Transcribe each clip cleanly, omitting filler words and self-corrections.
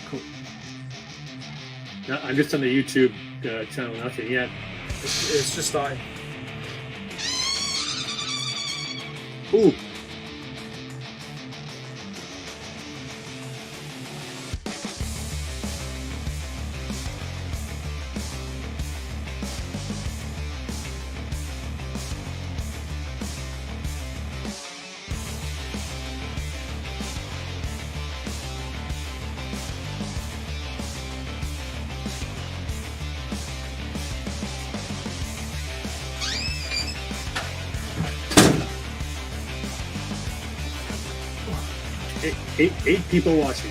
Cool. No, I'm just on the YouTube channel. Nothing yet. It's just starting. Ooh. Eight people watching.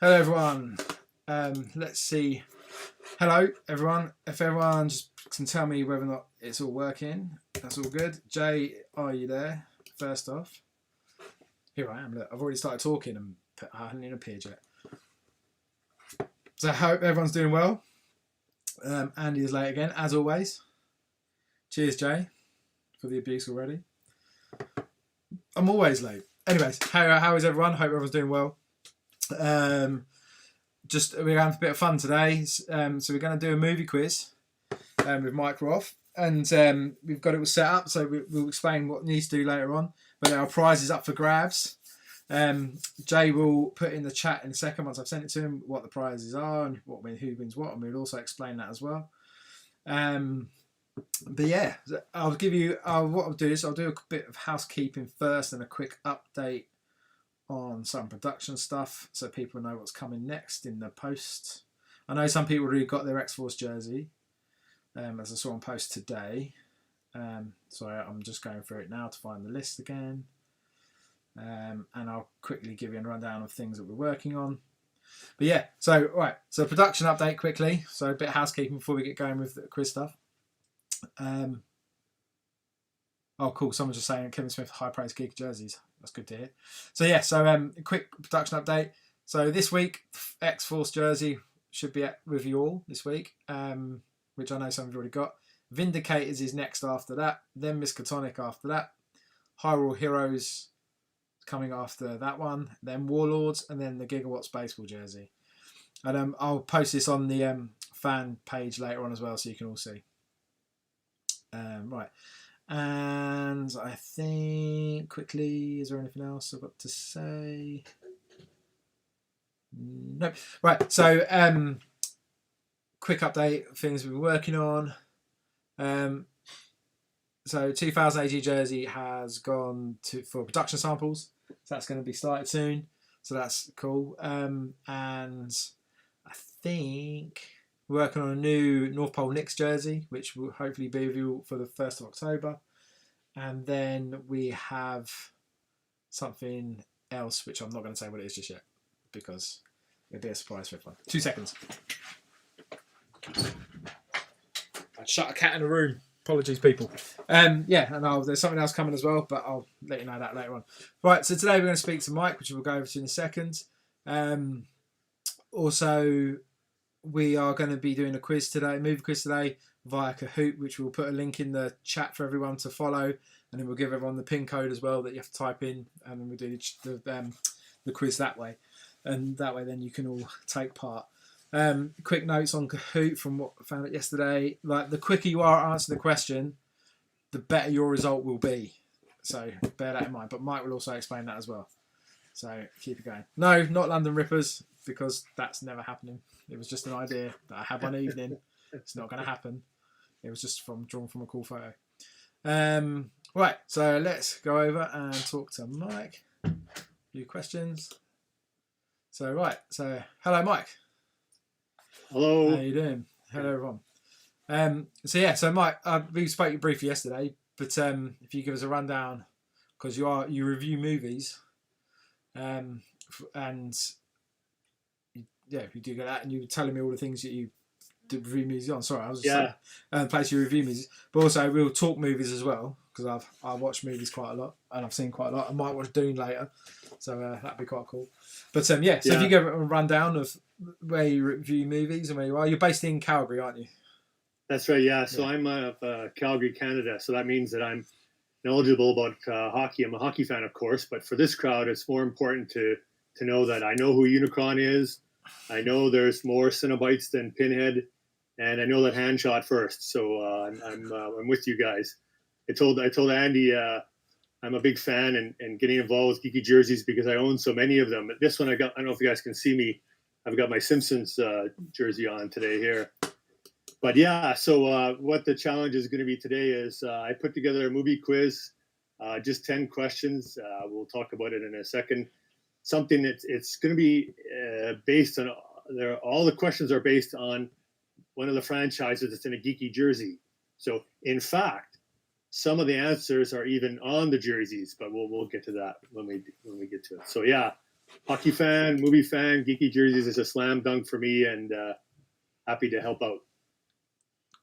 Hello, everyone. Let's see. Hello, everyone. If everyone just can tell me whether or not it's all working, that's all good. Jay, are you there? First off, here I am. Look, I've already started talking and I haven't even appeared yet. So I hope everyone's doing well. Andy is late again, as always. Cheers, Jay, for the abuse already. I'm always late. Anyways, how is everyone? Hope everyone's doing well. We're having a bit of fun today. So we're going to do a movie quiz with Mike Roth. And we've got it all set up, so we'll explain what needs to do later on. But our prize is up for grabs. Jay will put in the chat in a second, once I've sent it to him, what the prizes are and who wins what. And we'll also explain that as well. But yeah, I'll give you. What I'll do is I'll do a bit of housekeeping first and a quick update on some production stuff, so people know what's coming next in the post. I know some people already got their X-Force jersey, as I saw on post today. So I'm just going through it now to find the list again, and I'll quickly give you a rundown of things that we're working on. But yeah, so production update quickly. So a bit of housekeeping before we get going with the quiz stuff. Oh, cool. Someone's just saying Kevin Smith high price geek jerseys. That's good to hear. So yeah, quick production update. So this week, X-Force jersey should be with you all this week, which I know some of you already got. Vindicators is next after that. Then Miskatonic after that. Hyrule Heroes coming after that one. Then Warlords, and then the Gigawatts baseball jersey. And I'll post this on the fan page later on as well, so you can all see. Right, and I think quickly, is there anything else I've got to say? Nope. Right, so quick update of things we've been working on. So 2000 AG jersey has gone for production samples, so that's going to be started soon. So that's cool. And I think we're working on a new North Pole Knicks jersey, which will hopefully be with you for the 1st of October. And then we have something else, which I'm not going to say what it is just yet, because it'll be a surprise for everyone. 2 seconds. I'd shut a cat in a room. Apologies, people. Yeah, and there's something else coming as well, but I'll let you know that later on. Right, so today we're going to speak to Mike, which we'll go over to in a second. Also, we are going to be doing a movie quiz today via Kahoot, which we'll put a link in the chat for everyone to follow, and then we'll give everyone the PIN code as well that you have to type in, and then we'll do the quiz that way, and that way then you can all take part. Quick notes on Kahoot from what I found out yesterday. Like, the quicker you are at answering the question, the better your result will be. So bear that in mind. But Mike will also explain that as well. So keep it going. No, not London Rippers, because that's never happening. It was just an idea that I had one evening. It's not going to happen. It was just drawn from a cool photo. Right, so let's go over and talk to Mike. A few questions. So hello, Mike. Hello. How you doing? Hello, everyone. So Mike, we spoke briefly yesterday, but if you give us a rundown, because you review movies, and if you do get that, and you were telling me all the things that you did review movies on. Sorry, I was just saying, place you review movies, but also we'll talk movies as well, because I watch movies quite a lot, and I've seen quite a lot. I might watch Dune later, so that'd be quite cool. But if you give a rundown of where you review movies and where you are, you're based in Calgary, aren't you? That's right. Yeah. So I'm of Calgary, Canada. So that means that I'm knowledgeable about hockey. I'm a hockey fan, of course, but for this crowd, it's more important to know that I know who Unicron is. I know there's more Cenobites than Pinhead, and I know that hand shot first. So I'm with you guys. I told Andy I'm a big fan and getting involved with geeky jerseys because I own so many of them. But this one I don't know if you guys can see me. I've got my Simpsons jersey on today here. But yeah, so what the challenge is going to be today is I put together a movie quiz, just 10 questions. We'll talk about it in a second. Something that it's going to be based on, all the questions are based on one of the franchises that's in a geeky jersey. So in fact, some of the answers are even on the jerseys, but we'll get to that when we get to it. So yeah, hockey fan, movie fan, geeky jerseys is a slam dunk for me, and happy to help out.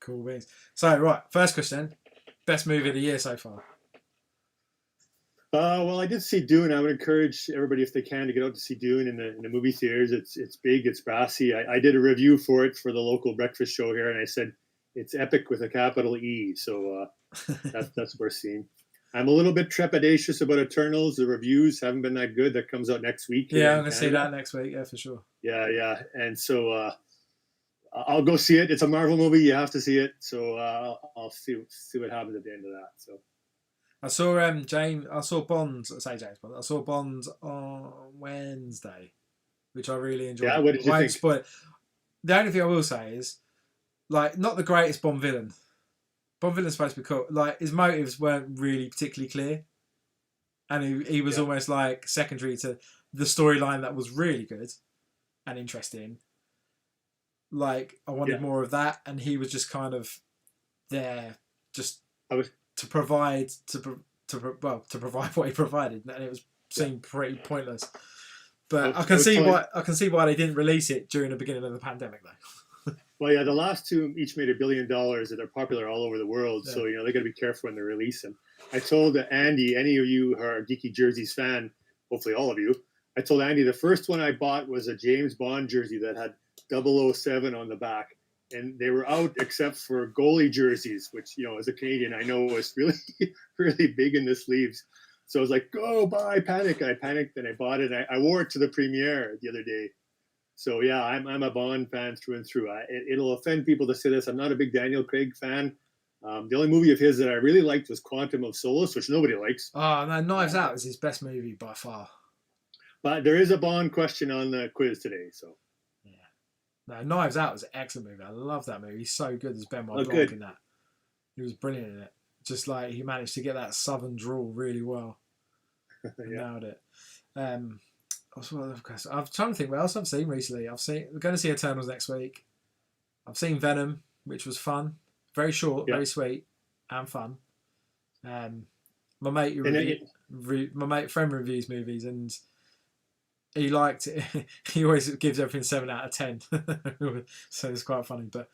Cool beans. So right, first question: best movie of the year so far. Well, I did see Dune. I would encourage everybody, if they can, to get out to see Dune in the movie theaters. It's big, it's brassy. I did a review for it for the local breakfast show here, and I said it's epic with a capital E. So that's what we're seeing. I'm a little bit trepidatious about Eternals. The reviews haven't been that good. That comes out next week. Yeah, I'm going to see that next week. Yeah, for sure. Yeah. And so I'll go see it. It's a Marvel movie. You have to see it. So I'll see what happens at the end of that. So. I saw James. I saw Bond. I say James Bond. I saw Bond on Wednesday, which I really enjoyed. Yeah, what did you think? Spoil. The only thing I will say is, like, not the greatest Bond villain. Bond villain's supposed to be cool. Like, his motives weren't really particularly clear, and he was almost like secondary to the storyline that was really good and interesting. Like, I wanted more of that, and he was just kind of there, just to provide provide what he provided, and it seemed pretty pointless. But I can see why they didn't release it during the beginning of the pandemic, though. Well, yeah, the last two each made $1 billion, and they're popular all over the world. Yeah. So they got to be careful when they release them. I told Andy, any of you who are a Geeky Jerseys fan, hopefully all of you, I told Andy the first one I bought was a James Bond jersey that had 007 on the back. And they were out except for goalie jerseys, which, as a Canadian, I know was really, really big in the sleeves. So I was like, go buy Panic. I panicked and I bought it. And I wore it to the premiere the other day. So, yeah, I'm a Bond fan through and through. It'll offend people to say this. I'm not a big Daniel Craig fan. The only movie of his that I really liked was Quantum of Solace, which nobody likes. Oh, no, Knives Out is his best movie by far. But there is a Bond question on the quiz today, so. No, Knives Out was an excellent movie. I love that movie. He's so good as Benoit Blanc in that. He was brilliant in it. Just like he managed to get that southern drawl really well. Nailed it. I'm trying to think what else I've seen recently. We're going to see Eternals next week. I've seen Venom, which was fun. Very short, very sweet, and fun. My friend reviews movies, and he liked it. He always gives everything 7 out of 10, so it's quite funny. But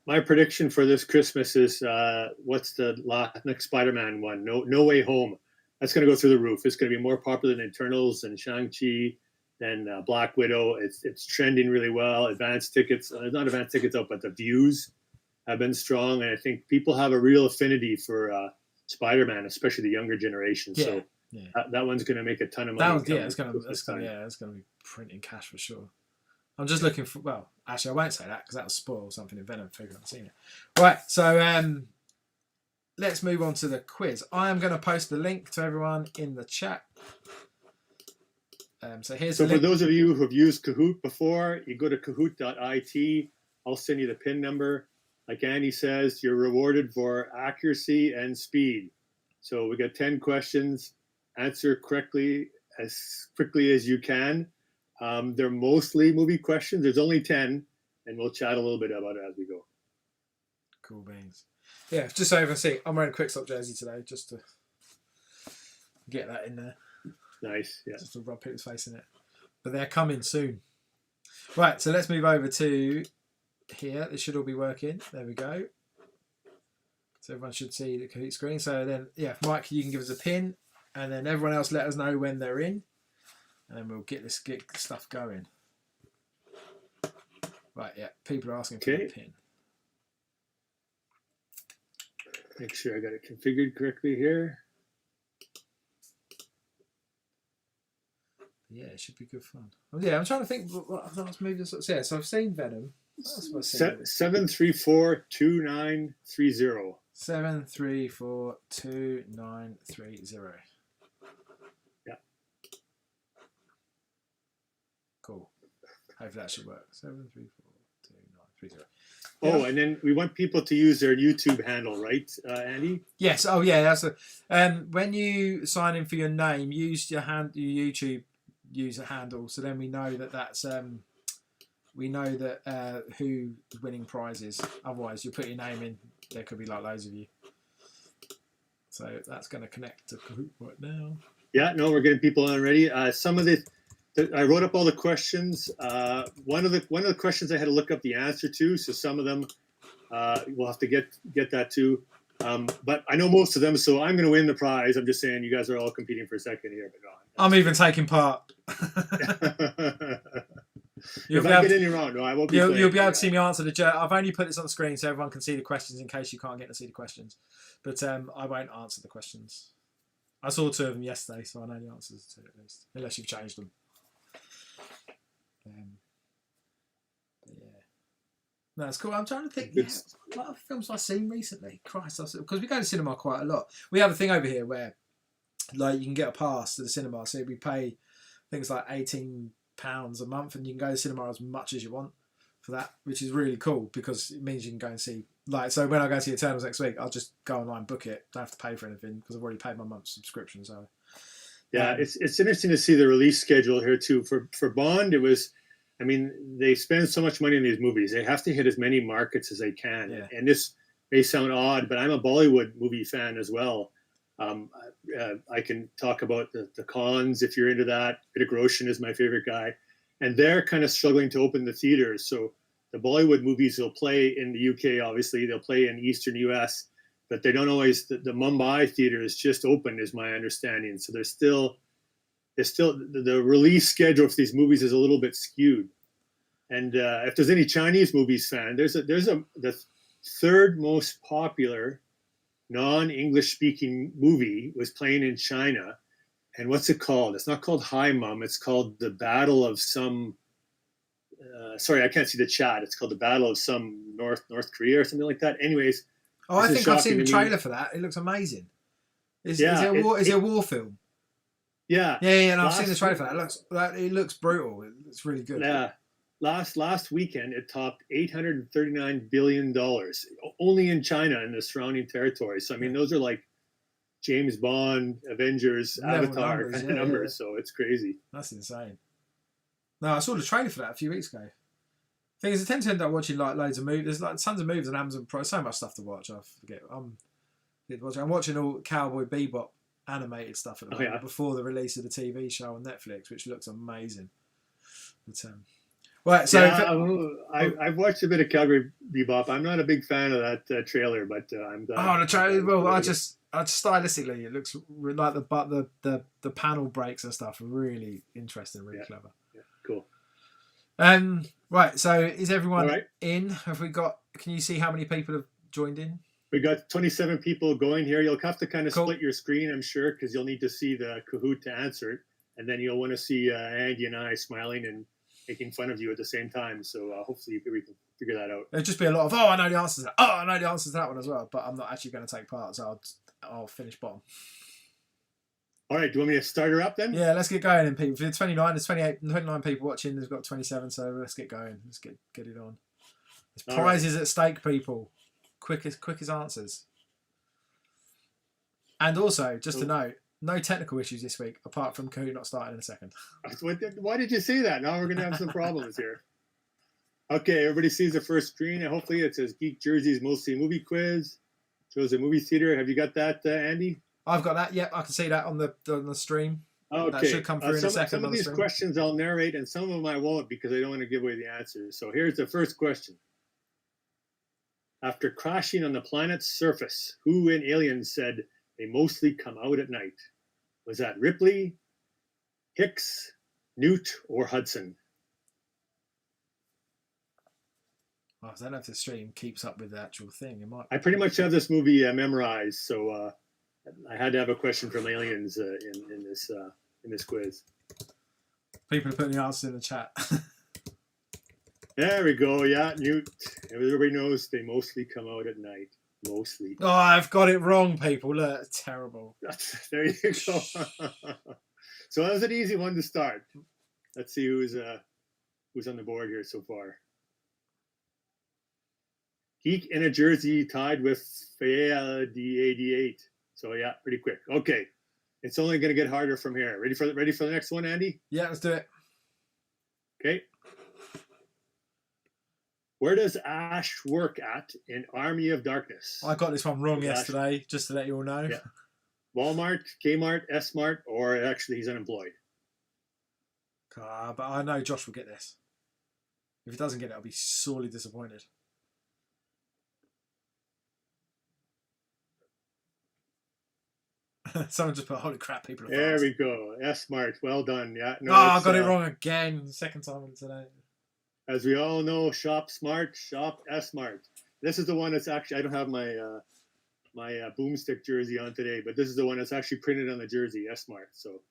my prediction for this Christmas is what's the next Spider-Man one? No Way Home. That's going to go through the roof. It's going to be more popular than Eternals and Shang-Chi, than Black Widow. It's trending really well. Advanced tickets, not advanced tickets out, but the views have been strong, and I think people have a real affinity for Spider-Man, especially the younger generation. Yeah. So. Yeah. That one's going to make a ton of money. It's going to be printing cash for sure. I'm just looking for. Well, actually, I won't say that because that will spoil something in Venom. Figure I've seen it. Right, so let's move on to the quiz. I am going to post the link to everyone in the chat. So for those of you who have used Kahoot before, you go to kahoot.it. I'll send you the PIN number. Like Andy says, you're rewarded for accuracy and speed. So we got 10 questions. Answer correctly as quickly as you can. They're mostly movie questions. There's only 10, and we'll chat a little bit about it as we go. Cool beans. Yeah, just so everyone see, I'm wearing a Quick Stop jersey today, just to get that in there. Nice, yeah. Just to rub people's face in it. But they're coming soon. Right, so let's move over to here. This should all be working. There we go. So everyone should see the Kahoot screen. So then, Mike, you can give us a pin. And then everyone else let us know when they're in. And then we'll get stuff going. Right, yeah. People are asking for the pin. Make sure I got it configured correctly here. Yeah, it should be good fun. Oh, yeah, I'm trying to think what else movies. Yeah, so I've seen Venom. What else have I seen? 7342930. 7342930. Yeah. Cool. Hopefully that should work. 7342930. Oh, and then we want people to use their YouTube handle, right, Andy? Yes. Oh, yeah. That's when you sign in for your name, use your YouTube user handle, so then we know that that's who's winning prizes. Otherwise, you put your name in, there could be like loads of you. So that's going to connect to Kahoot right now. Yeah. No, we're getting people on already. Some of I wrote up all the questions. One of the questions I had to look up the answer to, so some of them we'll have to get that too. But I know most of them, so I'm going to win the prize. I'm just saying you guys are all competing for a second here. But no, I'm even taking part. If I get any wrong, no, I won't be. You'll be able to see me answer the. I've only put this on the screen so everyone can see the questions in case you can't get to see the questions. But I won't answer the questions. I saw 2 of them yesterday, so I know the answers to at least, unless you've changed them. But yeah, no, it's cool. I'm trying to think. Yeah, what other films I've seen recently? Christ, because we go to cinema quite a lot. We have a thing over here where, like, you can get a pass to the cinema. So we pay things like £18 a month, and you can go to the cinema as much as you want for that, which is really cool because it means you can go and see. Like, so when I go see Eternals next week, I'll just go online, book it. Don't have to pay for anything because I've already paid my month's subscription. So. Yeah, it's interesting to see the release schedule here too. For Bond, it was, I mean, they spend so much money on these movies. They have to hit as many markets as they can. Yeah. And this may sound odd, but I'm a Bollywood movie fan as well. I can talk about the cons if you're into that. Hrithik Roshan is my favorite guy. And they're kind of struggling to open the theaters. So the Bollywood movies will play in the UK, obviously. They'll play in Eastern US. But they don't always. The Mumbai theater is just open, is my understanding. So there's still the release schedule for these movies is a little bit skewed. And if there's any Chinese movies fan, the third most popular non-English speaking movie was playing in China. And what's it called? It's not called Hi Mum. It's called The Battle of some. Sorry, I can't see the chat. It's called The Battle of some North Korea or something like that. Anyways. Oh, I think I've seen the trailer for that. It looks amazing. Is it a war film? Yeah. Yeah. And I've seen the trailer for that. It looks brutal. It's really good. Yeah. Last weekend, it topped $839 billion only in China and the surrounding territories. So I mean, those are like James Bond, Avengers, Avatar numbers. So it's crazy. That's insane. No, I saw the trailer for that a few weeks ago. Thing is, I tend to end up watching like loads of movies. There's like tons of movies on Amazon Prime. So much stuff to watch. I forget. I'm watching all Cowboy Bebop animated stuff at the moment before the release of the TV show on Netflix, which looks amazing. But, right, so I've watched a bit of Cowboy Bebop. I'm not a big fan of that trailer, but I'm glad. Oh, the trailer. Well, I just stylistically, it looks like the panel breaks and stuff are really interesting, really clever. Yeah, cool. Right, so is everyone in? Can you see how many people have joined in? We got 27 people going here. You'll have to kind of split your screen, I'm sure, because you'll need to see the Kahoot to answer it. And then you'll want to see Andy and I smiling and making fun of you at the same time. So hopefully we can figure that out. It'll just be a lot of, I know the answers to that. I know the answers to that one as well. But I'm not actually going to take part, so I'll finish bottom. All right, do you want me to start her up then? Yeah, let's get going then, people. There's 29 people watching. There's got 27, so let's get going. Let's get it on. There's prizes at stake, people. Quickest answers. And also, just to note, no technical issues this week, apart from Kahoot not starting in a second. Why did you say that? Now we're going to have some problems here. Okay, everybody sees the first screen, and hopefully it says Geek Jersey's Mostly Movie Quiz. Shows a movie theater. Have you got that, Andy? I've got that. Yep, I can see that on the stream. Okay. That should come through in a second. Some of these questions I'll narrate, and some of them I won't because I don't want to give away the answers. So here's the first question. After crashing on the planet's surface, who in Aliens said they mostly come out at night? Was that Ripley, Hicks, Newt, or Hudson? I don't know if the stream keeps up with the actual thing. It might. I pretty much have this movie memorized, so I had to have a question from aliens in this quiz. People are putting the answers in the chat. There we go. Yeah, Newt. Everybody knows they mostly come out at night. Mostly. Oh, I've got it wrong, people. Look, terrible. There you go. So that was an easy one to start. Let's see who's on the board here so far. Geek in a jersey tied with FAD88. So yeah, pretty quick. Okay, it's only going to get harder from here. Ready for the next one, Andy? Yeah, let's do it. Okay. Where does Ash work at in Army of Darkness? I got this one wrong yesterday, just to let you all know. Yeah. Walmart, Kmart, S-Mart, or actually he's unemployed. But I know Josh will get this. If he doesn't get it, I'll be sorely disappointed. Someone just put, holy crap, people are There fast. we go. S-Mart. Well done. Yeah. No, I got it wrong again. Second time today. As we all know, shop smart, shop S-Mart. This is the one that's actually, I don't have my boomstick jersey on today, but this is the one that's actually printed on the jersey, S-Mart. So,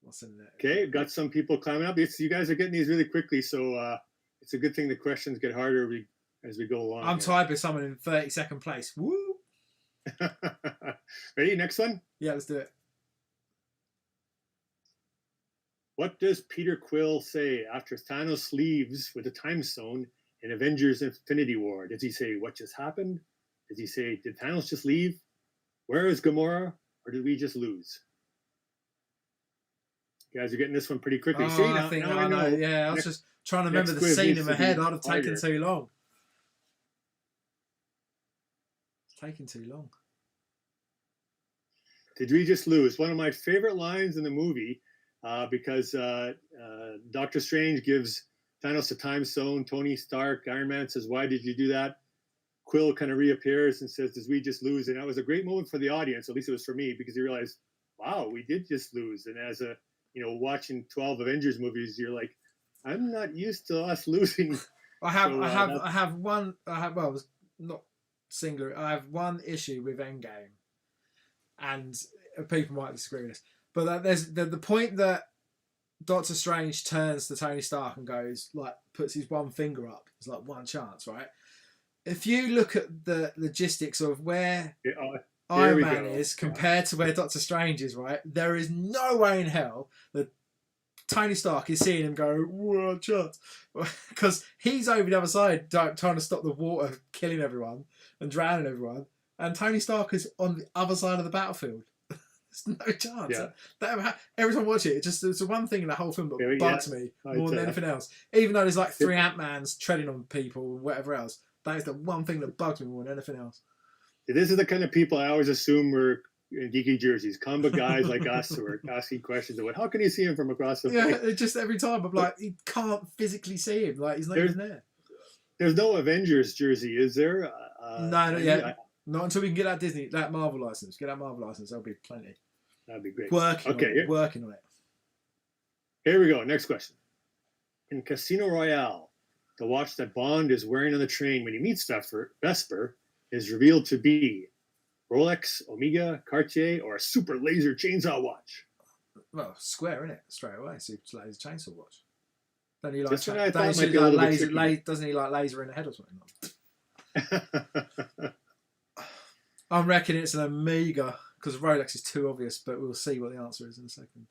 what's in there? Okay, got some people climbing up. You guys are getting these really quickly, so it's a good thing the questions get harder as we go along. I'm tied with someone in 32nd place. Woo! Ready? Next one? Yeah, let's do it. What does Peter Quill say after Thanos leaves with the Time Stone in Avengers Infinity War? Does he say, what just happened? Does he say, did Thanos just leave? Where is Gamora? Or did we just lose? You guys are getting this one pretty quickly. See, I think I know. Yeah, I was just trying to remember the scene in my head. I'd have taken too long. It's taking too long. Did we just lose? One of my favorite lines in the movie, because Doctor Strange gives Thanos a time stone. Tony Stark, Iron Man says, why did you do that? Quill kind of reappears and says, did we just lose? And that was a great moment for the audience, at least it was for me, because you realized, wow, we did just lose. And as watching 12 Avengers movies, you're like, I'm not used to us losing. I have one issue with Endgame, and people might disagree with this, but there's the point that Doctor Strange turns to Tony Stark and goes, like, puts his one finger up. It's like one chance, right? If you look at the logistics of where Iron Man is compared to where Doctor Strange is, right? There is no way in hell that Tony Stark is seeing him go, one chance. Because he's over the other side trying to stop the water killing everyone and drowning everyone. And Tony Stark is on the other side of the battlefield. There's no chance. Yeah. Every time I watch it, it's the one thing in the whole film that bugs me more than anything else. Even though there's like 3 Ant-Mans treading on people and whatever else, that is the one thing that bugs me more than anything else. This is the kind of people I always assume were in geeky jerseys. Combat guys like us who are asking questions about how can you see him from across the field? Yeah, it just every time I'm like, you can't physically see him. Like, he's not even there. There's no Avengers jersey, is there? No, not yet. Not until we can get that Marvel license. Get that Marvel license, there'll be plenty. That'd be great. Working on it. Here we go. Next question. In Casino Royale, the watch that Bond is wearing on the train when he meets Vesper is revealed to be Rolex, Omega, Cartier, or a super laser chainsaw watch. Well, square, isn't it? Straight away, super laser chainsaw watch. Doesn't he like laser in the head or something? I'm reckoning it's an Omega because Rolex is too obvious, but we'll see what the answer is in a second.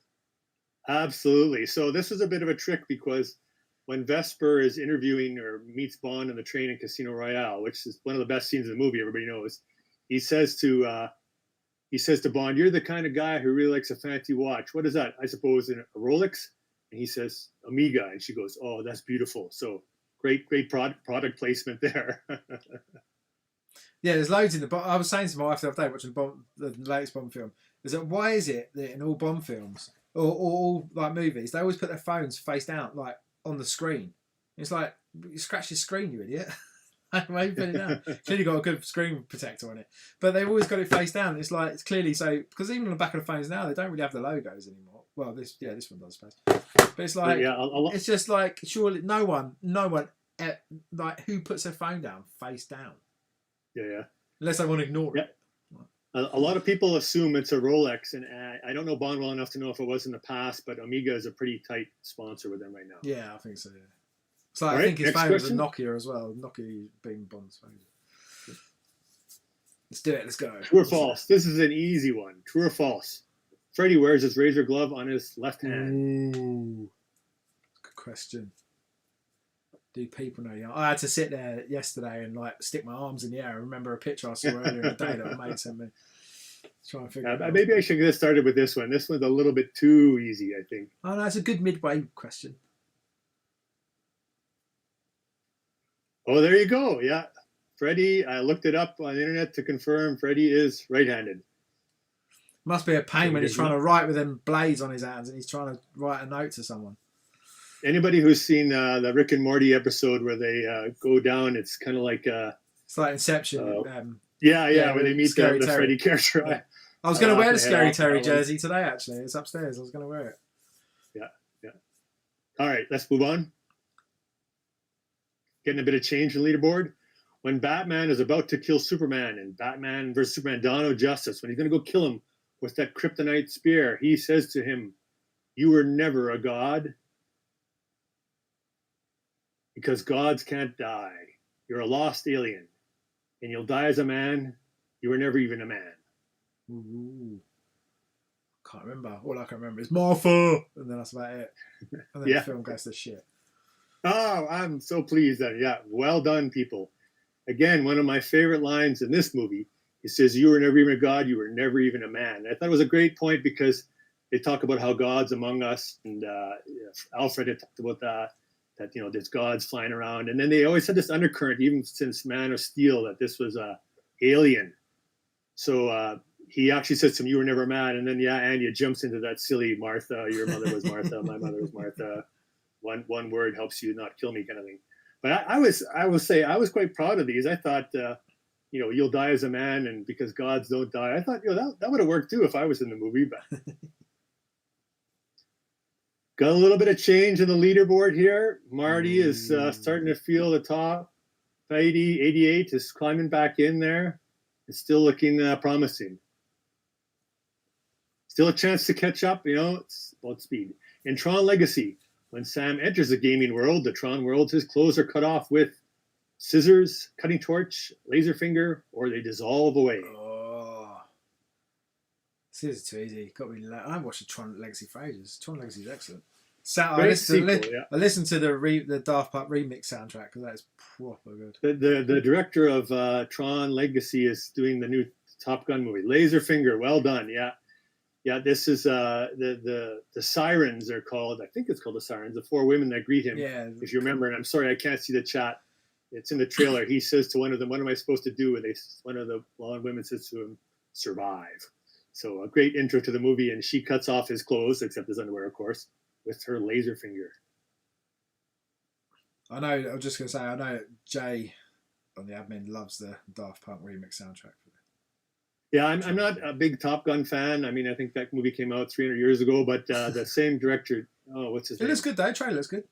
Absolutely. So this is a bit of a trick because when Vesper is interviewing or meets Bond on the train in Casino Royale, which is one of the best scenes in the movie, everybody knows, he says to Bond, "You're the kind of guy who really likes a fancy watch. What is that? I suppose a Rolex." And he says, "Omega," and she goes, "Oh, that's beautiful." So great product placement there. Yeah, there's loads in the. I was saying to my wife the other day watching the latest Bond film, is that why is it that in all Bond films or all like movies, they always put their phones face down, like on the screen? It's like, you scratch your screen, you idiot. Why you put it down? Clearly got a good screen protector on it, but they've always got it face down. It's like, it's clearly so, because even on the back of the phones now, they don't really have the logos anymore. Well, this one does space. But it's like, yeah, it's just like, surely no one, like, who puts their phone down face down? yeah. Unless they want to ignore Yeah. it. A lot of people assume it's a Rolex, and I don't know Bond well enough to know if it was in the past, but Omega is a pretty tight sponsor with them right now. Yeah, I think so. Yeah. So I Right, think his next phone was a question. Nokia as well. Nokia being Bond's phone. Let's do it. Let's go. True or false? This is an easy one. True or false? Freddy wears his razor glove on his left hand. Ooh, good question. Do people know? I had to sit there yesterday and like stick my arms in the air. I remember a picture I saw earlier in the day that a mate sent me. Try and figure it out. Maybe I should get started with this one. This one's a little bit too easy, I think. Oh no, it's a good midway question. Oh, there you go. Yeah. Freddy, I looked it up on the internet to confirm Freddy is right-handed. Must be a pain when he's trying to write with them blades on his hands and he's trying to write a note to someone. Anybody who's seen the Rick and Morty episode where they go down, it's kind of like it's like Inception. Yeah, where they meet the Freddy character. Yeah. I was going to wear the Scary Terry jersey today, actually. It's upstairs. I was going to wear it. Yeah. All right, let's move on. Getting a bit of change in the leaderboard. When Batman is about to kill Superman in Batman vs. Superman Dawn of Justice, when he's going to go kill him with that kryptonite spear, he says to him, "You were never a god because gods can't die. You're a lost alien, and you'll die as a man. You were never even a man." Ooh. Can't remember. All I can remember is Martha, and then that's about it. And then the film goes to shit. Oh, I'm so pleased then. Yeah, well done, people. Again, one of my favorite lines in this movie. He says, "You were never even a god. You were never even a man." I thought it was a great point because they talk about how God's among us, and Alfred had talked about that there's gods flying around, and then they always had this undercurrent, even since Man of Steel, that this was a alien. So he actually says to him, "You were never a man," and then Anya jumps into that silly Martha. Your mother was Martha. My mother was Martha. One word helps you not kill me, kind of thing. But I will say I was quite proud of these. I thought, you'll die as a man, and because gods don't die. I thought, that would have worked too if I was in the movie. But got a little bit of change in the leaderboard here. Marty is starting to feel the top. 88 is climbing back in there. It's still looking promising. Still a chance to catch up. It's about speed. In Tron Legacy, when Sam enters the gaming world, the Tron world, his clothes are cut off with scissors, cutting torch, laser finger, or they dissolve away. Oh, scissors too easy. Got me. I haven't watched the Tron Legacy for ages. Tron Legacy is excellent. I listened to the Daft Punk remix soundtrack because that is proper good. The director of Tron Legacy is doing the new Top Gun movie. Laser finger, well done. Yeah, this is the Sirens are called. I think it's called the Sirens. The four women that greet him. Yeah. If you remember, and I'm sorry I can't see the chat. It's in the trailer. He says to one of them, "What am I supposed to do?" And one of the blonde women says to him, "Survive." So a great intro to the movie, and she cuts off his clothes, except his underwear, of course, with her laser finger. I know Jay on the admin loves the Daft Punk remix soundtrack. Yeah, I'm not a big Top Gun fan. I mean, I think that movie came out 300 years ago, but the same director, what's his name? It looks good though. Trailer looks good.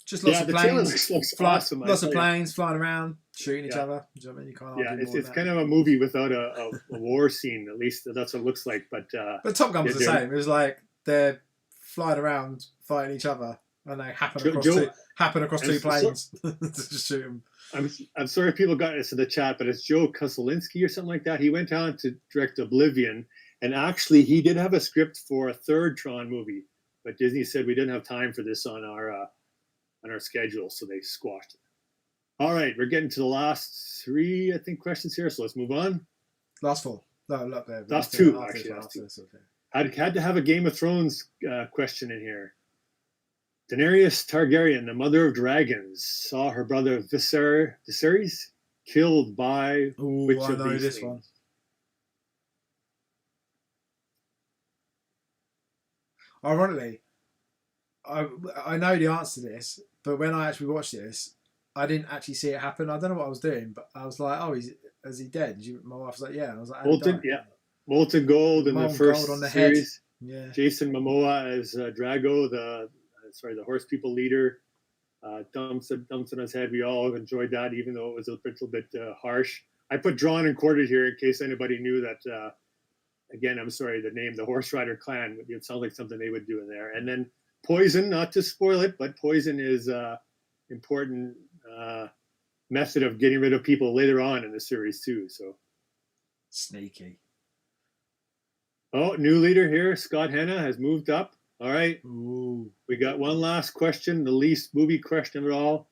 Just lots of the planes. looks awesome. Lots of planes flying around, shooting each other. Do you know what I mean? You can't argue more it's kind of a movie without a war scene. At least that's what it looks like. But Top Gun was the same. It was like they're flying around fighting each other, and they happen across two planes to just shoot them. I'm sorry if people got this in the chat, but it's Joe Kosolinski or something like that. He went on to direct Oblivion, and actually he did have a script for a third Tron movie, but Disney said we didn't have time for this on our schedule, so they squashed it. All right, we're getting to the last 3, I think, questions here, so let's move on. Last 4. No, look there. Last 2, actually. Last 2. Okay. Had to have a Game of Thrones question in here. Daenerys Targaryen, the mother of dragons, saw her brother Viserys killed by which of these this things? One. Ironically, I know the answer to this, but when I actually watched this, I didn't actually see it happen. I don't know what I was doing, but I was like, "Oh, is he dead?" My wife was like, "Yeah," and I was like, Molten Gold in the first gold on the series. head. Yeah. Jason Momoa as Drago, the horse people leader. Dumps on his head. We all enjoyed that, even though it was a little bit harsh. I put drawn and quartered here in case anybody knew that. Again, I'm sorry, the name, the Horse Rider clan. It sounds like something they would do in there. And then poison, not to spoil it, but poison is important method of getting rid of people later on in the series too. So Sneaky. Oh, new leader here, Scott Hanna has moved up. All right. Ooh. We got one last question, the least movie question of it all.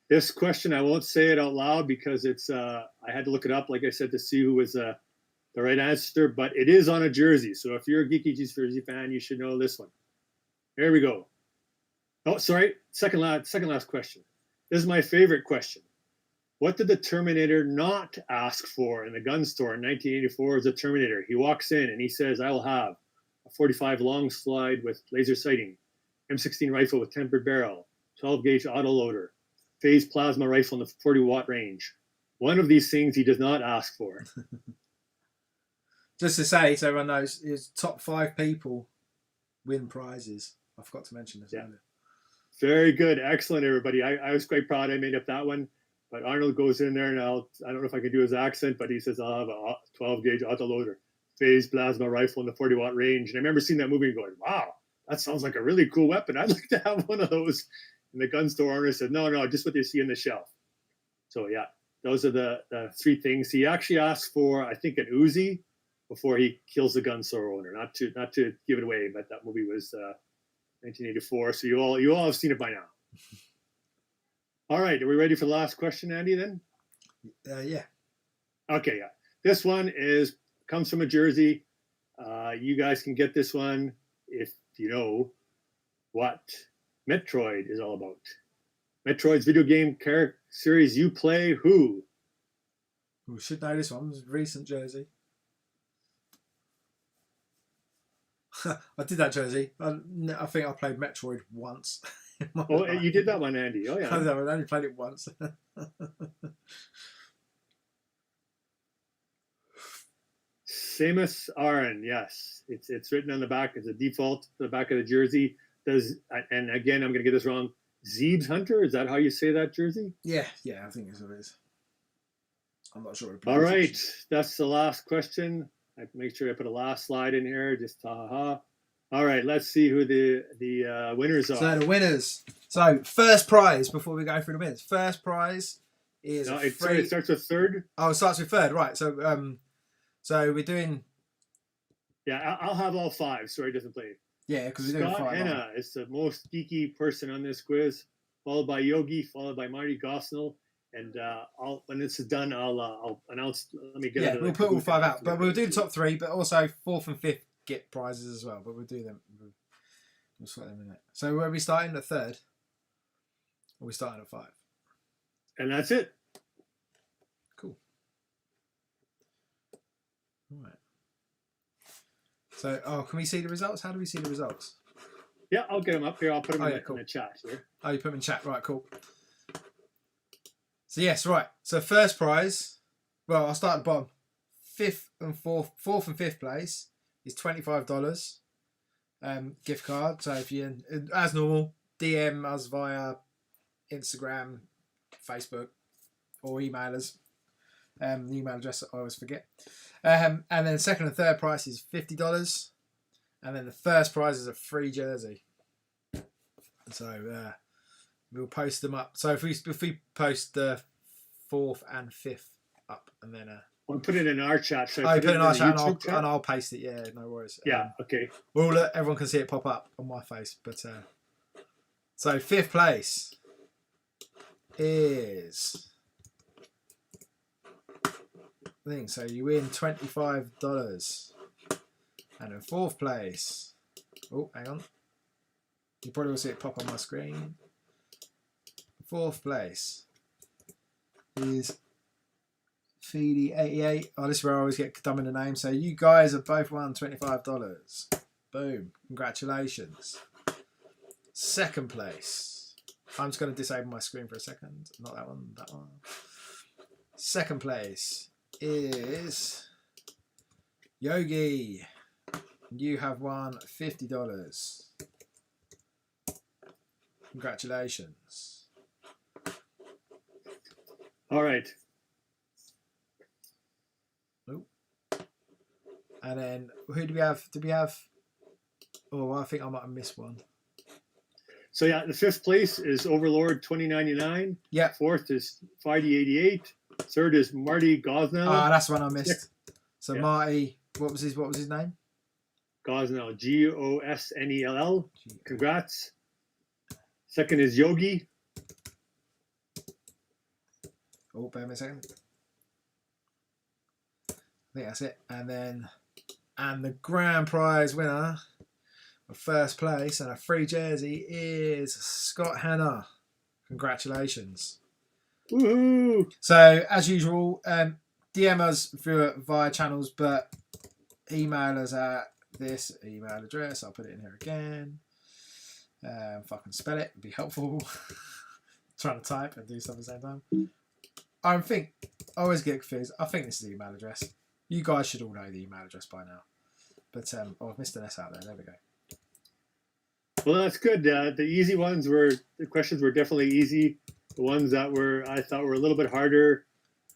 This question, I won't say it out loud because it's I had to look it up, like I said, to see who was the right answer, but it is on a jersey. So if you're a Geeky Jersey fan, you should know this one. Here we go. Oh, sorry. Second last question. This is my favorite question. What did the Terminator not ask for in the gun store in 1984 as a Terminator? He walks in and he says, I will have a 45 long slide with laser sighting, M16 rifle with tempered barrel, 12 gauge autoloader, phase plasma rifle in the 40 watt range. One of these things he does not ask for. Just to say, so everyone knows, is top 5 people win prizes. I forgot to mention this earlier. Very good. Excellent, everybody. I was quite proud I made up that one. But Arnold goes in there and I don't know if I can do his accent, but he says, I'll have a 12 gauge autoloader, phase plasma rifle in the 40 watt range. And I remember seeing that movie and going, wow, that sounds like a really cool weapon. I'd like to have one of those. And the gun store owner said, no, just what they see on the shelf. So yeah, those are the 3 things. He actually asked for, I think, an Uzi before he kills the gun store owner. Not to give it away, but that movie was 1984. So you all have seen it by now. All right, are we ready for the last question, Andy, then? Yeah. Okay, yeah. This one comes from a jersey. You guys can get this one if you know what Metroid is all about. Metroid's video game character series. You play who? We should know this one. It was a recent jersey. I did that jersey. I think I played Metroid once. Oh, you did that one, Andy. Oh, yeah. I only played it once. Samus Aran, yes. It's written on the back as a default, the back of the jersey. And again, I'm going to get this wrong. Zeeb's Hunter, is that how you say that jersey? Yeah, I think it's what it is. I'm not sure. All right, that's the last question. I have to make sure I put a last slide in here. Just ha. All right, let's see who the winners are. So the winners. So first prize before we go through the winners. First prize is it starts with third. Oh, it starts with third, right? So we're doing. Yeah, I'll have all 5. Sorry, it doesn't play. Yeah, because we're doing 5. Scott Henna is the most geeky person on this quiz, followed by Yogi, followed by Marty Gosnell, and when this is done, I'll announce. Let me get. Yeah, we'll put all 5 out, but we'll do the top 3, but also 4th and 5th get prizes as well. But we'll do them. We'll sort them in a minute. So where are we starting at third? Or are we starting at 5? And that's it. Cool. All right. So, can we see the results? How do we see the results? Yeah, I'll get them up here. I'll put them in cool. the chat here. Oh, you put them in chat. Right, cool. So, yes, right. So, first prize, well, I'll start at the bottom. 4th and 5th place is $25 gift card. So, if you, as normal, DM us via Instagram, Facebook, or email us. The email address I always forget. And then second and third prize is $50. And then the first prize is a free jersey. So we'll post them up. So if we post the 4th and 5th up, and then we'll put it in our chat. So put it in our chat, and I'll paste it. Yeah, no worries. Yeah, okay. Well, everyone can see it pop up on my face. But so 5th place is. Thing. So you win $25, and in 4th place, oh, hang on, you probably will see it pop on my screen. 4th place is Feedy88. Oh, this is where I always get dumb in the name. So you guys have both won $25. Boom! Congratulations. 2nd place. I'm just going to disable my screen for a second. Not that one. That one. 2nd place is Yogi. You have won $50. Congratulations. All right. Oh. And then who do we have? Do we have? Oh, I think I might have missed one. So yeah, the 5th place is Overlord 2099. Yeah. 4th is Freddy 88. 3rd is Marty Gosnell. Ah, that's one I missed. So Yeah. Marty, what was his name? Gosnell, Gosnell. Congrats. 2nd is Yogi. Oh, bear me a second. I think that's it. And the grand prize winner of 1st place and a free jersey is Scott Hanna. Congratulations. Woohoo! So, as usual, DM us via channels, but email us at this email address. I'll put it in here again. If I can spell it, it'd be helpful. Trying to type and do stuff at the same time. I always get confused. I think this is the email address. You guys should all know the email address by now. But I've missed an S out there. There we go. Well, that's good. The easy ones the questions were definitely easy. The ones that I thought were a little bit harder.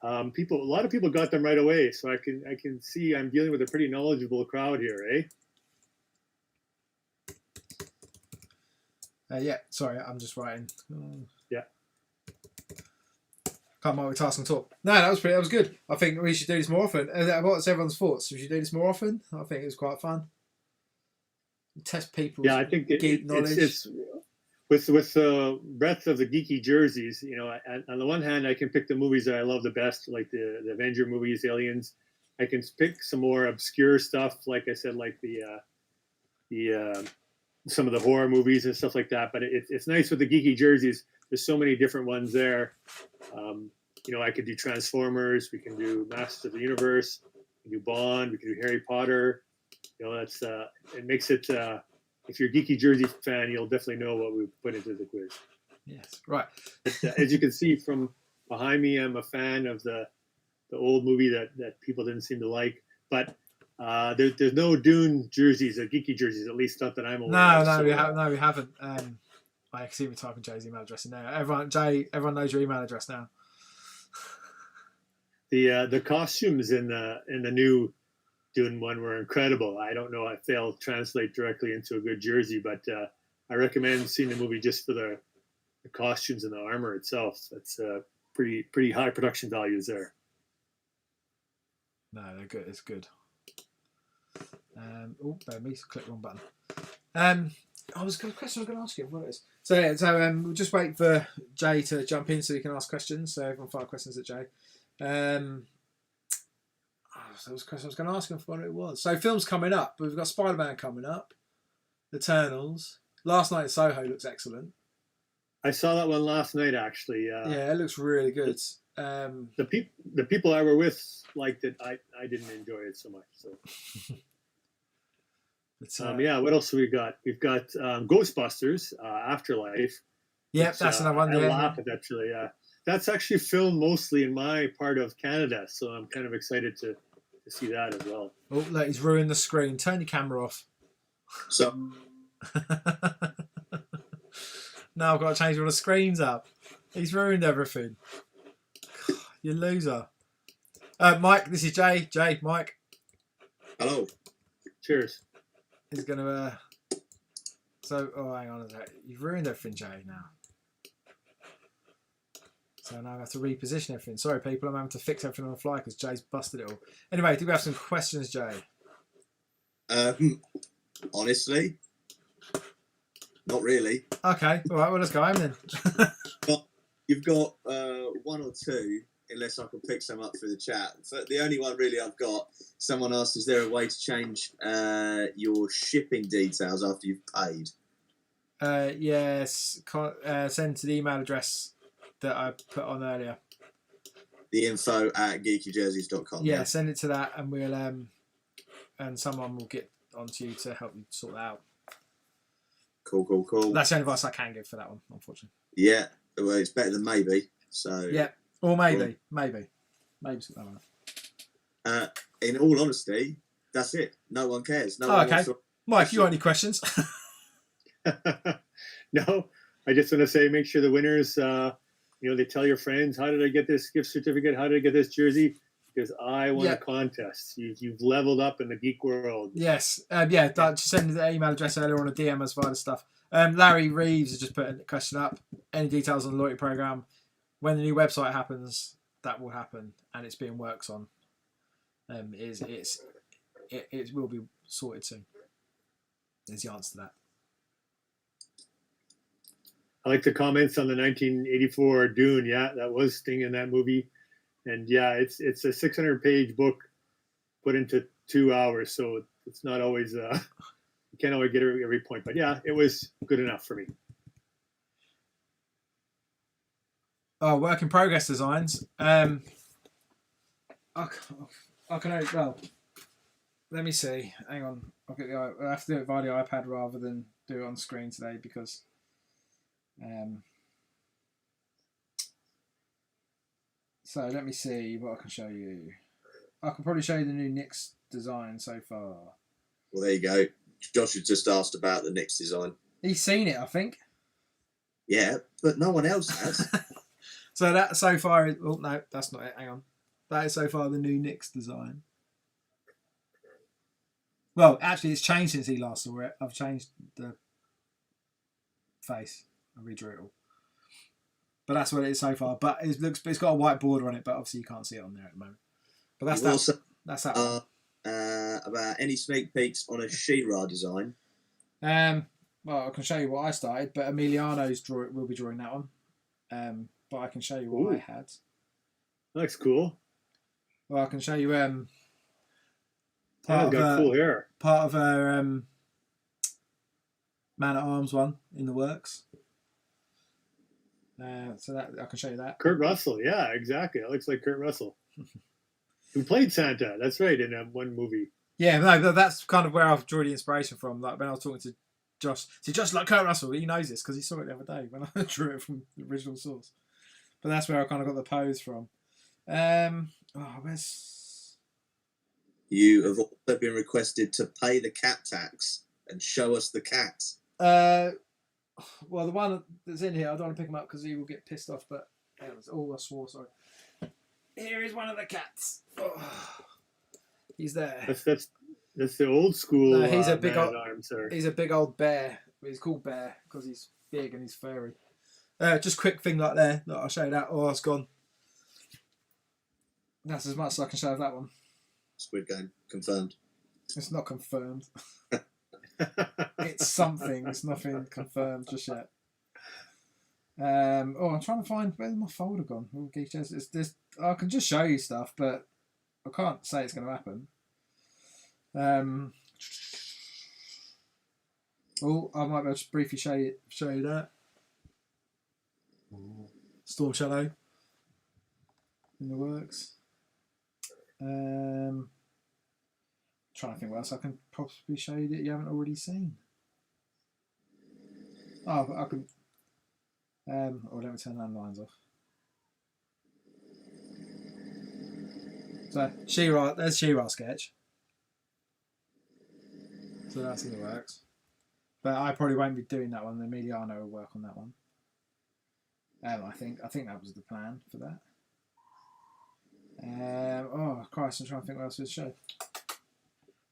A lot of people got them right away. So I can see I'm dealing with a pretty knowledgeable crowd here, eh? Yeah, sorry, I'm just writing. Yeah. Can't multitask and talk. No, that was good. I think we should do this more often. What's everyone's thoughts? We should do this more often. I think it was quite fun. Test people's I think geek knowledge. It's with the breadth of the geeky jerseys. On the one hand, I can pick the movies that I love the best, like the Avenger movies, Aliens. I can pick some more obscure stuff, like I said, like the some of the horror movies and stuff like that. But it's nice with the geeky jerseys. There's so many different ones there. I could do Transformers. We can do Masters of the Universe. We can do Bond. We can do Harry Potter. That's it makes it. If you're a geeky jersey fan, you'll definitely know what we put into the quiz. Yes, right. But, as you can see from behind me, I'm a fan of the old movie that people didn't seem to like. But there's no Dune jerseys, geeky jerseys, at least not that I'm aware of. We haven't. I see me typing Jay's email address in there. Everyone knows your email address now. The costumes in the new Dune one were incredible. I don't know if they'll translate directly into a good jersey, but I recommend seeing the movie just for the costumes and the armor itself. That's pretty high production values there. No, they're good. It's good. Bear me. Click wrong button. I was going to ask you what it is. So we'll just wait for Jay to jump in so he can ask questions. So everyone fire questions at Jay. So was question I was going to ask him for what it was. So films coming up. We've got Spider-Man coming up. Eternals. Last Night in Soho looks excellent. I saw that one last night, actually. Yeah, it looks really good. The people I were with liked it. I didn't enjoy it so much. So. What else have we got? We've got Ghostbusters, Afterlife. Yep, that's another one. I laugh at that, actually. That's actually filmed mostly in my part of Canada, so I'm kind of excited to see that as well. Oh, look, he's ruined the screen. Turn your camera off. So. Now I've got to change all the screens up. He's ruined everything. You loser. Mike, this is Jay. Mike. Hello. Cheers. He's going to... hang on a sec. You've ruined everything, Jay, now. So now I have to reposition everything. Sorry, people, I'm having to fix everything on the fly because Jay's busted it all. Anyway, do we have some questions, Jay? Honestly, not really. Okay, all right, well, let's go home then. You've got one or two, unless I can pick some up through the chat. So the only one really I've got, someone asked, is there a way to change your shipping details after you've paid? Yes, send to the email address that I put on earlier. The info@geekyjerseys.com. Yeah, send it to that and we'll and someone will get onto you to help you sort that out. Cool. That's the only advice I can give for that one, unfortunately. Yeah, well, it's better than maybe. So yeah, or maybe something like that. In all honesty, That's it. No one cares. No Oh, one okay. wants to... Mike, you got any questions? No, I just want to say, make sure the winners, they tell your friends, how did I get this gift certificate? How did I get this jersey? Because I won a contest. You've leveled up in the geek world. Yes. Just send the email address earlier on a DM us via the stuff. Larry Reeves has just put a question up. Any details on the loyalty program? When the new website happens, that will happen, and it's being worked on. It will be sorted soon. There's the answer to that. I like the comments on the 1984 Dune. Yeah, that was Sting in that movie. And yeah, it's a 600-page book put into 2 hours, so it's not always you can't always get every point. But yeah, it was good enough for me. Oh, work in progress designs. I can only, well, let me see. Hang on. I have to do it via the iPad rather than do it on screen today because so let me see what I can show you. I can probably show you the new Nix design so far. Well, there you go. Josh had just asked about the Nix design. He's seen it, I think. Yeah, but no one else has. So that so far is... Oh, no, that's not it. Hang on. That is so far the new Nix design. Well, actually, it's changed since he last saw it. I've changed the face. I redrew it all. But that's what it is so far. But it's got a white border on it, but obviously you can't see it on there at the moment. But that's that. Also, that's that one. About any sneak peeks on a She-Ra design. Well, I can show you what I started, but Emiliano's will be drawing that one. But I can show you what I had. That looks cool. Well, I can show you got cool hair. Part of her Man at Arms one in the works. So that I can show you that. Kurt Russell, yeah, exactly. That looks like Kurt Russell. Who played Santa? That's right, in one movie. Yeah, no, that's kind of where I've drawn the inspiration from. Like when I was talking to Josh, see, just like Kurt Russell, he knows this because he saw it the other day when I drew it from the original source. But that's where I kind of got the pose from. Where's... You have also been requested to pay the cat tax and show us the cat. Well, the one that's in here, I don't want to pick him up because he will get pissed off. But I swore. Sorry. Here is one of the cats. Oh, he's there. That's the old school. No, he's a big old. arm, he's a big old bear. He's called Bear because he's big and he's furry. Just quick thing like there. Look, I'll show you that. Oh, it's gone. That's as much as I can show of that one. Squid Game confirmed. It's not confirmed. It's something. It's nothing confirmed just yet. I'm trying to find where's my folder gone. It's this. I can just show you stuff, but I can't say it's going to happen. I might be able to briefly show you that. Storm Shadow in the works. Trying to think what else I can possibly show you that you haven't already seen. Oh, I can. Let me turn landlines off. So She-Ra, there's She-Ra sketch. So that's in the works. But I probably won't be doing that one. Emiliano will work on that one. I think that was the plan for that. Christ, I'm trying to think what else to show.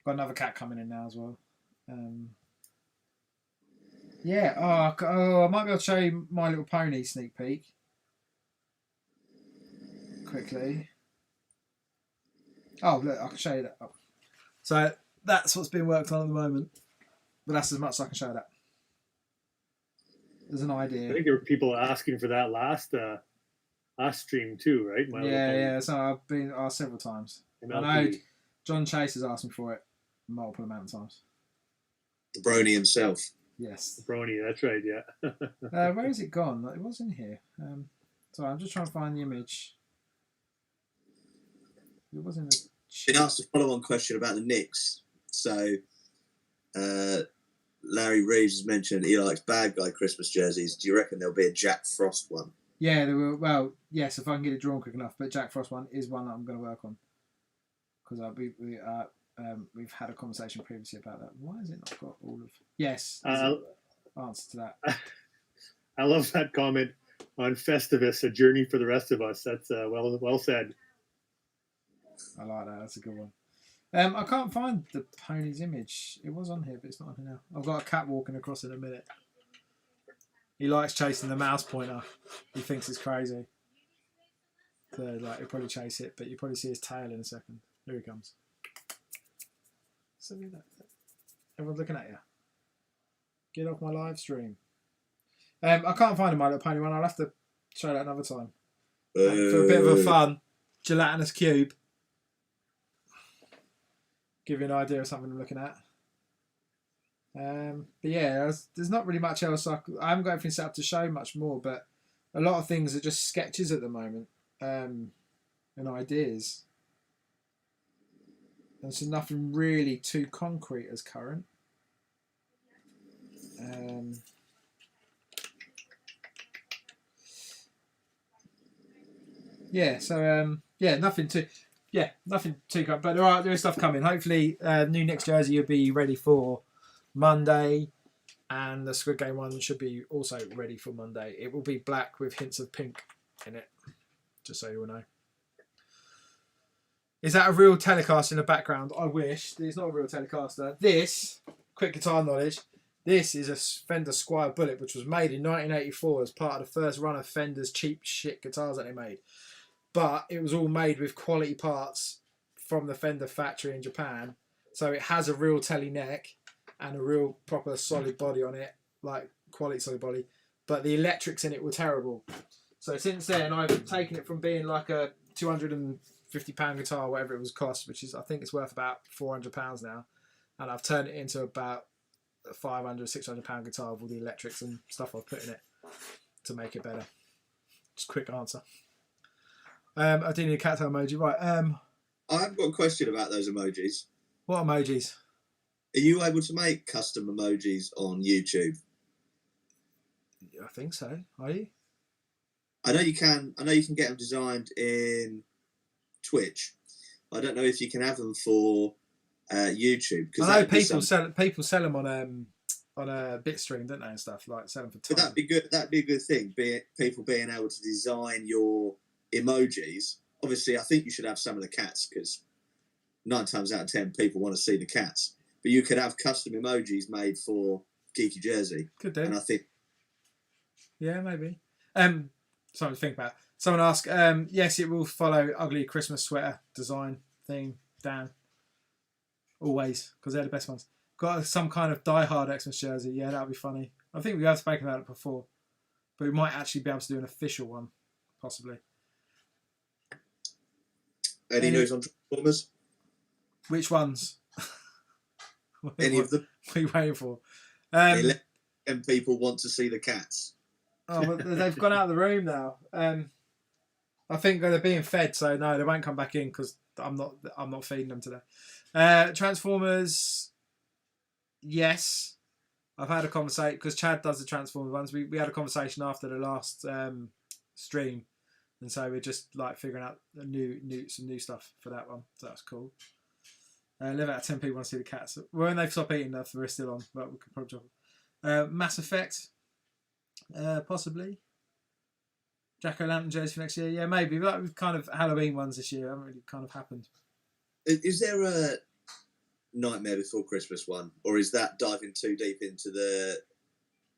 Got another cat coming in now as well. I might be able to show you My Little Pony sneak peek. Quickly. Oh, look, I can show you that. Oh. So that's what's being worked on at the moment. But that's as much as I can show that. There's an idea. I think there were people asking for that last stream too, right? Yeah. So I've been asked several times. MLP. I know John Chase has asked me for it multiple amount of times. The Brony himself. Yes. Brony, that's right, yeah. Where has it gone? It was in here. Sorry, I'm just trying to find the image. It was in the... Been asked a follow-on question about the Knicks. So, Larry Reeves has mentioned he likes bad guy Christmas jerseys. Do you reckon there'll be a Jack Frost one? Yeah, there will. Well, yes, if I can get it drawn quick enough. But Jack Frost one is one that I'm going to work on because We've had a conversation previously about that. Why has it not got all of? Yes, answer to that. I love that comment on Festivus, a journey for the rest of us. That's well said. I like that. That's a good one. I can't find the pony's image. It was on here, but it's not on here now. I've got a cat walking across in a minute. He likes chasing the mouse pointer. He thinks it's crazy. So, like, he'll probably chase it, but you'll probably see his tail in a second. Here he comes. So everyone's looking at you. Get off my live stream. I can't find a My Little Pony one. I'll have to show that another time. For a bit of a fun, gelatinous cube. Give you an idea of something I'm looking at. But yeah, there's not really much else. I haven't got everything set up to show much more, but a lot of things are just sketches at the moment and ideas. There's nothing really too concrete as current. Yeah, so nothing too current, but there is stuff coming. Hopefully, new Nick's jersey will be ready for Monday, and the Squid Game one should be also ready for Monday. It will be black with hints of pink in it, just so you all know. Is that a real Telecaster in the background? I wish. It's not a real Telecaster. This, quick guitar knowledge, this is a Fender Squier Bullet, which was made in 1984 as part of the first run of Fender's cheap shit guitars that they made. But it was all made with quality parts from the Fender factory in Japan. So it has a real telly neck and a real proper solid body on it, like quality solid body. But the electrics in it were terrible. So since then, I've taken it from being like a £250 guitar, whatever it was cost, which is, I think it's worth about £400 now. And I've turned it into about a £500, £600 guitar with all the electrics and stuff I've put in it to make it better. Just a quick answer. I do need a cat tail emoji. Right. I've got a question about those emojis. What emojis? Are you able to make custom emojis on YouTube? I think so. Are you? I know you can. I know you can get them designed in Twitch. I don't know if you can have them for YouTube. I know people sell them on a Bitstream, don't they, and stuff, like sell them for time. But that'd be good. That'd be a good thing. People being able to design your emojis. Obviously, I think you should have some of the cats because 9 times out of 10 people want to see the cats. But you could have custom emojis made for Geeky Jersey. Could do. And I think, yeah, maybe. Something to think about. Someone asked, yes, it will follow ugly Christmas sweater design theme, Dan. Always, because they're the best ones. Got some kind of die-hard Xmas jersey. Yeah, that would be funny. I think we have spoken about it before. But we might actually be able to do an official one, possibly. any news on Transformers? Which ones? Any of them? What are you waiting for? 11 people want to see the cats. Oh, well, they've gone out of the room now. I think they're being fed, so no, they won't come back in because I'm not feeding them today. Transformers, yes. I've had a conversation because Chad does the Transformers ones. We had a conversation after the last stream, and so we're just like figuring out some new stuff for that one. So that's cool. 11 out of 10 people want to see the cats. When they stop eating, we're still on, but we could probably drop it. Mass Effect, possibly. Jack-o'-lantern jersey for next year, yeah, maybe. But with kind of Halloween ones this year haven't really kind of happened. Is there a Nightmare Before Christmas one, or is that diving too deep into the?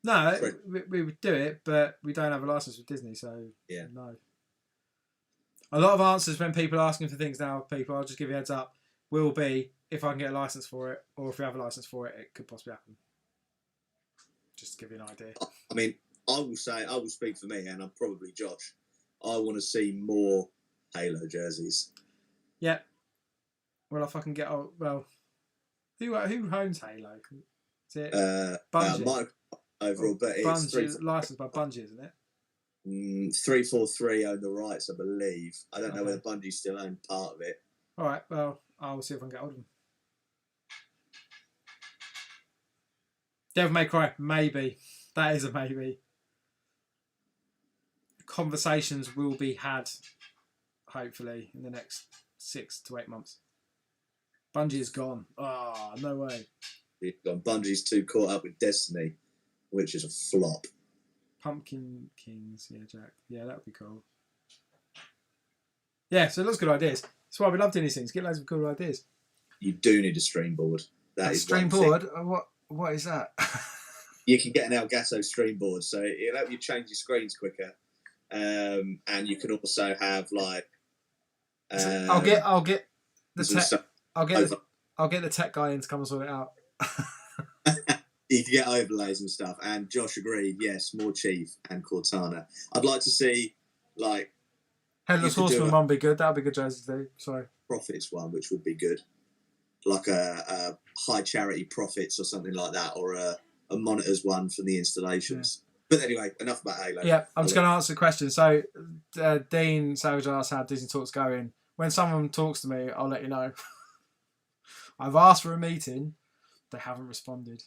No, we would do it, but we don't have a license with Disney, so yeah, no. A lot of answers when people are asking for things now, I'll just give you a heads up, will be if I can get a license for it, or if we have a license for it, it could possibly happen. Just to give you an idea. I mean, I will speak for me, and I'm probably Josh. I want to see more Halo jerseys. Yeah. Well, if I can get who owns Halo? Is it Bungie? Overall, but it's licensed by Bungie, isn't it? 343 own the rights, I believe. I don't know whether Bungie still own part of it. All right. Well, I will see if I can get hold of them. Devil May Cry, maybe. That is a maybe. Conversations will be had, hopefully, in the next 6 to 8 months. Bungie is gone. Oh, no way. Bungie's too caught up with Destiny, which is a flop. Pumpkin Kings, yeah, Jack. Yeah, that would be cool. Yeah, so lots of good ideas. That's why we love doing these things. Get loads of cool ideas. You do need a stream board. That is stream one board. What is that? You can get an Elgato stream board, so it'll help you change your screens quicker, and you can also have like. I'll get the tech. I'll get the tech guy in to come and sort it out. You can get overlays and stuff. And Josh agreed. Yes, more Chief and Cortana. I'd like to see like. Headless Horseman one would be good. That would be good, Jazzy, to do. Sorry. Profits one, which would be good, like a high charity profits or something like that, or a monitors one for the installations. Yeah. But anyway, enough about Halo. Yeah, I'm just going to answer the question. So, Dean Savage asked how Disney Talk's going. When someone talks to me, I'll let you know. I've asked for a meeting. They haven't responded.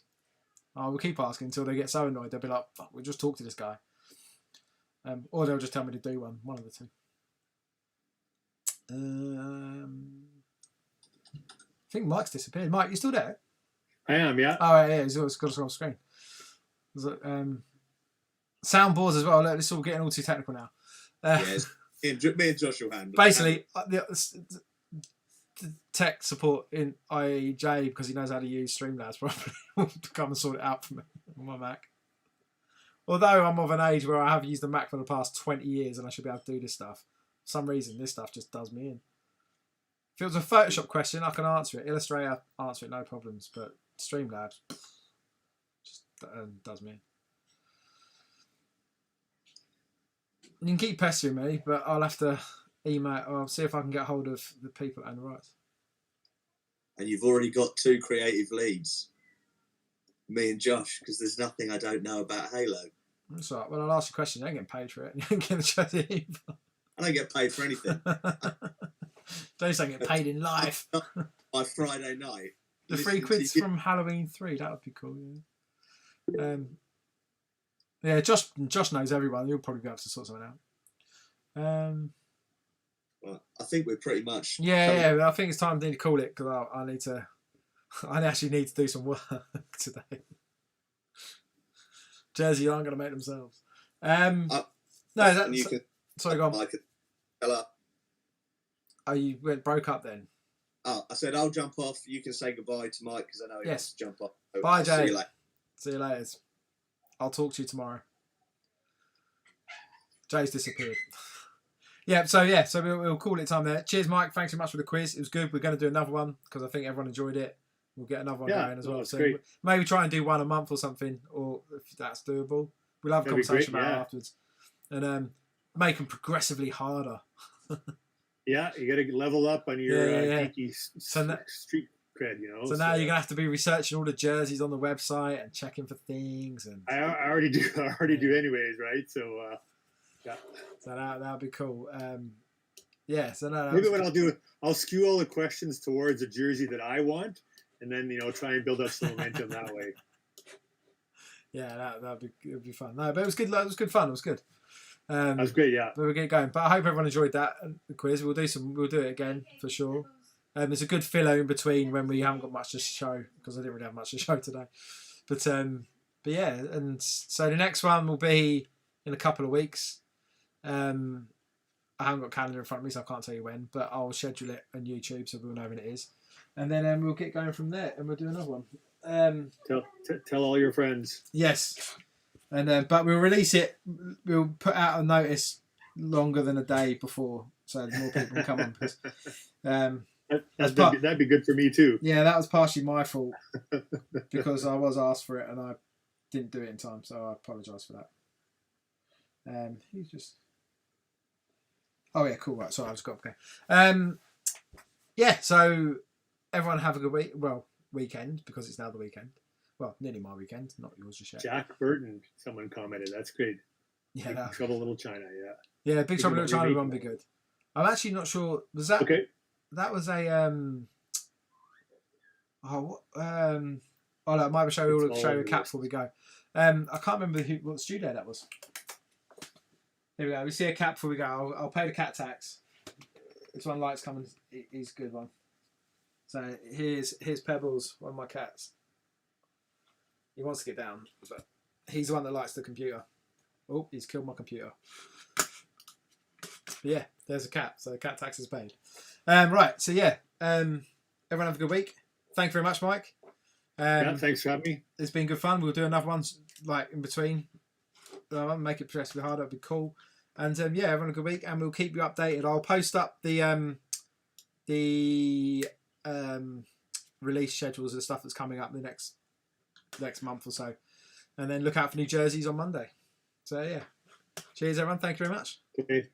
I will keep asking until they get so annoyed. They'll be like, fuck, we'll just talk to this guy. Or they'll just tell me to do one of the two. I think Mike's disappeared. Mike, you still there? I am, yeah. Oh, yeah, he's got us on screen. Soundboards as well. Look, this is all getting all too technical now. Yes, me and Josh will handle. Basically, the tech support in IJ, because he knows how to use Streamlabs properly, will come and sort it out for me on my Mac. Although I'm of an age where I have used the Mac for the past 20 years and I should be able to do this stuff. For some reason, this stuff just does me in. If it was a Photoshop question, I can answer it. Illustrator, answer it, no problems. But Streamlabs just does me in. You can keep pestering me, but I'll have to email. I'll see if I can get hold of the people and the rights. And you've already got 2 creative leads, me and Josh, because there's nothing I don't know about Halo. That's all right. Well, I'll ask you a question. You ain't getting paid for it. You ain't getting the either. I don't get paid for anything. Don't say get paid in life. By Friday night. The £3 from Halloween 3. That would be cool. Yeah. Yeah, Josh knows everyone. You'll probably be able to sort something out. Well, I think we're pretty much. Yeah. I think it's time to call it because I need to. I actually need to do some work today. Jersey aren't going to make themselves. No, that's. Sorry, go on. Hello. Oh, you broke up then? Oh, I said I'll jump off. You can say goodbye to Mike because I know he wants to jump off. So bye, Jay. See you later. See you later. I'll talk to you tomorrow. Jay's disappeared. So we'll call it time there. Cheers, Mike. Thanks so much for the quiz. It was good. We're going to do another one because I think everyone enjoyed it. We'll get another one going as well. So great. Maybe try and do one a month or something, or if that's doable. We'll have a conversation about it afterwards. And make them progressively harder. Yeah, you got to level up on your geeky street cred, you know. So now you're gonna have to be researching all the jerseys on the website and checking for things. And I already do. Anyways, right? So yeah. So that'll be cool. So maybe what I'll do, I'll skew all the questions towards a jersey that I want, and then try and build up some momentum that way. Yeah, it'd be fun. No, but it was good. It was good fun. It was good. That was great, yeah. But we'll get going. But I hope everyone enjoyed that quiz. We'll do it again for sure. It's a good filler in between when we haven't got much to show because I didn't really have much to show today. But yeah, and so the next one will be in a couple of weeks. I haven't got a calendar in front of me, so I can't tell you when. But I'll schedule it on YouTube so we'll know when it is, and then we'll get going from there, and we'll do another one. Tell all your friends. Yes. And but we'll release it. We'll put out a notice longer than a day before, so more people can come on. Because, that'd be good for me too. Yeah, that was partially my fault because I was asked for it and I didn't do it in time, so I apologise for that. He's just. Oh yeah, cool. Right, sorry, I just got okay. Yeah, so everyone have a good week. Well, weekend because it's now the weekend. Well, nearly my weekend, not yours just yet. Jack Burton, someone commented. That's great. Yeah, Big Trouble in Little China. Yeah, Big Trouble in Little China would be good. I'm actually not sure. Was that okay? That was a Oh no, I might show you a cap before we go. I can't remember what studio that was. Here we go. We see a cap before we go. I'll pay the cat tax. This one lights coming. He's a good one. So here's Pebbles, one of my cats. He wants to get down, but he's the one that likes the computer. Oh, he's killed my computer. But yeah, there's a cat. So cat tax is paid. Right. So yeah, everyone have a good week. Thank you very much, Mike. Yeah, thanks for having me. It's been good fun. We'll do another one like in between. Make it progressively harder. It'd be cool. And yeah, everyone have a good week, and we'll keep you updated. I'll post up the release schedules and stuff that's coming up the next month or so, and then look out for new jerseys on Monday. So yeah, cheers everyone. Thank you very much. Okay.